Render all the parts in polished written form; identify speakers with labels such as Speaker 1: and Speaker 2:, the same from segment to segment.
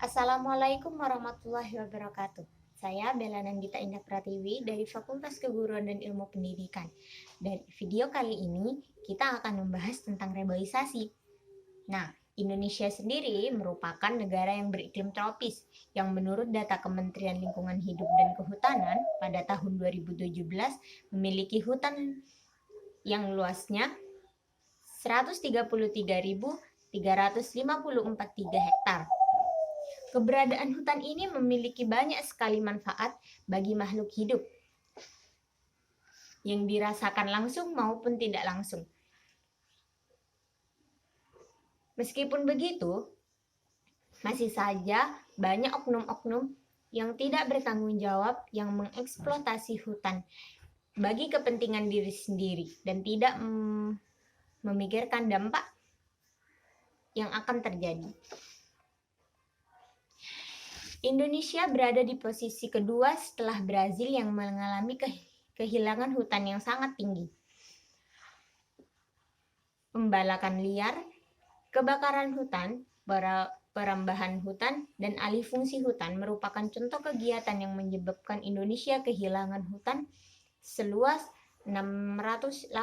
Speaker 1: Assalamualaikum warahmatullahi wabarakatuh. Saya Bella Nandita Indah Pratiwi dari Fakultas Keguruan dan Ilmu Pendidikan. Dari video kali ini, kita akan membahas tentang reboisasi. Nah, Indonesia sendiri merupakan negara yang beriklim tropis, yang menurut data Kementerian Lingkungan Hidup dan Kehutanan pada tahun 2017 memiliki hutan yang luasnya 133.354 hektar. Keberadaan hutan ini memiliki banyak sekali manfaat bagi makhluk hidup yang dirasakan langsung maupun tidak langsung. Meskipun begitu, masih saja banyak oknum-oknum yang tidak bertanggung jawab yang mengeksploitasi hutan bagi kepentingan diri sendiri dan tidak memikirkan dampak yang akan terjadi. Indonesia berada di posisi kedua setelah Brazil yang mengalami kehilangan hutan yang sangat tinggi. Pembalakan liar, kebakaran hutan, perambahan hutan, dan alih fungsi hutan merupakan contoh kegiatan yang menyebabkan Indonesia kehilangan hutan seluas 684.000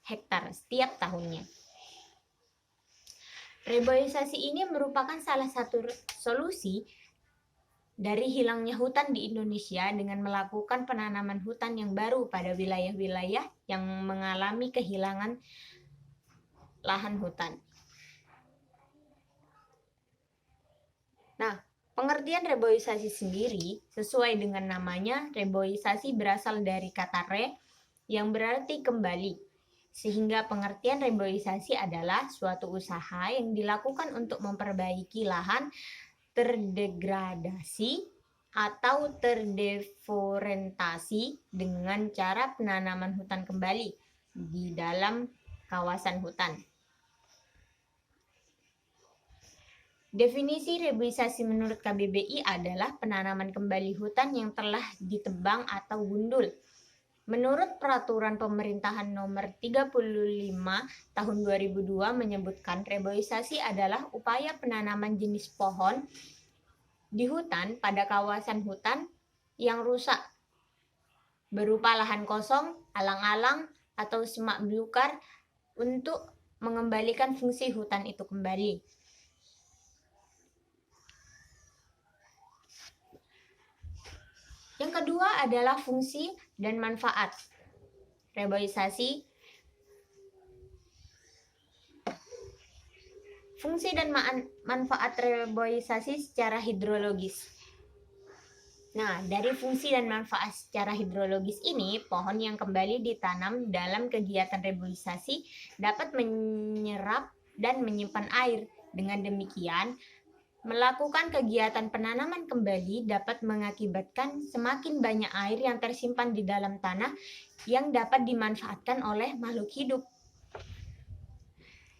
Speaker 1: hektar setiap tahunnya. Reboisasi ini merupakan salah satu solusi dari hilangnya hutan di Indonesia dengan melakukan penanaman hutan yang baru pada wilayah-wilayah yang mengalami kehilangan lahan hutan. Nah, pengertian reboisasi sendiri sesuai dengan namanya, reboisasi berasal dari kata re yang berarti kembali. Sehingga pengertian reboisasi adalah suatu usaha yang dilakukan untuk memperbaiki lahan terdegradasi atau terdeforestasi dengan cara penanaman hutan kembali di dalam kawasan hutan. Definisi reboisasi menurut KBBI adalah penanaman kembali hutan yang telah ditebang atau gundul. Menurut Peraturan Pemerintahan Nomor 35 Tahun 2002 menyebutkan reboisasi adalah upaya penanaman jenis pohon di hutan pada kawasan hutan yang rusak berupa lahan kosong, alang-alang, atau semak belukar untuk mengembalikan fungsi hutan itu kembali. Yang kedua adalah fungsi dan manfaat. Reboisasi. Fungsi dan manfaat reboisasi secara hidrologis. Nah, dari fungsi dan manfaat secara hidrologis ini, pohon yang kembali ditanam dalam kegiatan reboisasi dapat menyerap dan menyimpan air. Dengan demikian, melakukan kegiatan penanaman kembali dapat mengakibatkan semakin banyak air yang tersimpan di dalam tanah yang dapat dimanfaatkan oleh makhluk hidup.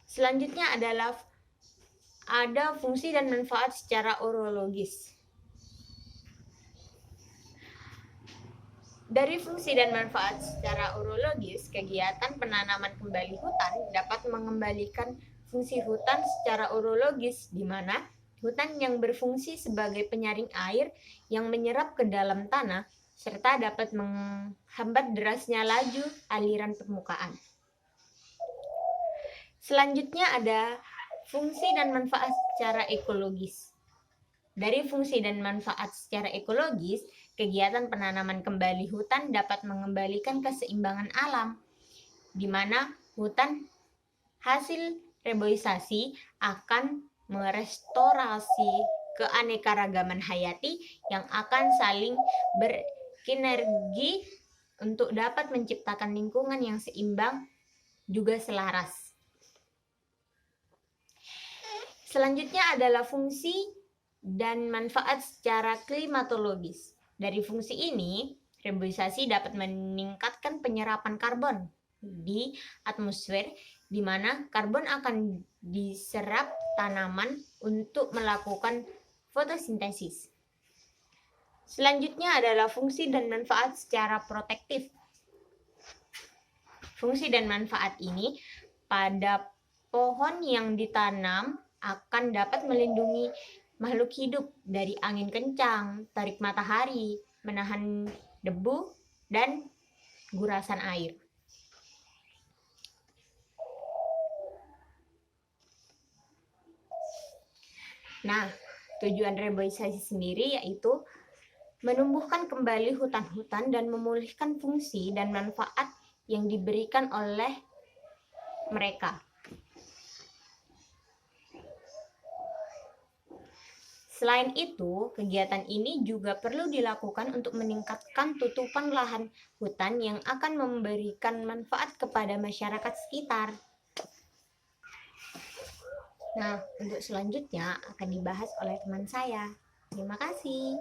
Speaker 1: Selanjutnya adalah ada fungsi dan manfaat secara orologis. Dari fungsi dan manfaat secara orologis, kegiatan penanaman kembali hutan dapat mengembalikan fungsi hutan secara orologis, di mana hutan yang berfungsi sebagai penyaring air yang menyerap ke dalam tanah serta dapat menghambat derasnya laju aliran permukaan. Selanjutnya ada fungsi dan manfaat secara ekologis. Dari fungsi dan manfaat secara ekologis, kegiatan penanaman kembali hutan dapat mengembalikan keseimbangan alam, di mana hutan hasil reboisasi akan merestorasi keanekaragaman hayati yang akan saling bersinergi untuk dapat menciptakan lingkungan yang seimbang juga selaras. Selanjutnya adalah fungsi dan manfaat secara klimatologis. Dari fungsi ini, reboisasi dapat meningkatkan penyerapan karbon di atmosfer, di mana karbon akan diserap tanaman untuk melakukan fotosintesis. Selanjutnya adalah fungsi dan manfaat secara protektif. Fungsi dan manfaat ini pada pohon yang ditanam akan dapat melindungi makhluk hidup dari angin kencang, tarik matahari, menahan debu, dan gurasan air. Nah, tujuan reboisasi sendiri yaitu menumbuhkan kembali hutan-hutan dan memulihkan fungsi dan manfaat yang diberikan oleh mereka. Selain itu, kegiatan ini juga perlu dilakukan untuk meningkatkan tutupan lahan hutan yang akan memberikan manfaat kepada masyarakat sekitar. Nah, untuk selanjutnya akan dibahas oleh teman saya. Terima kasih.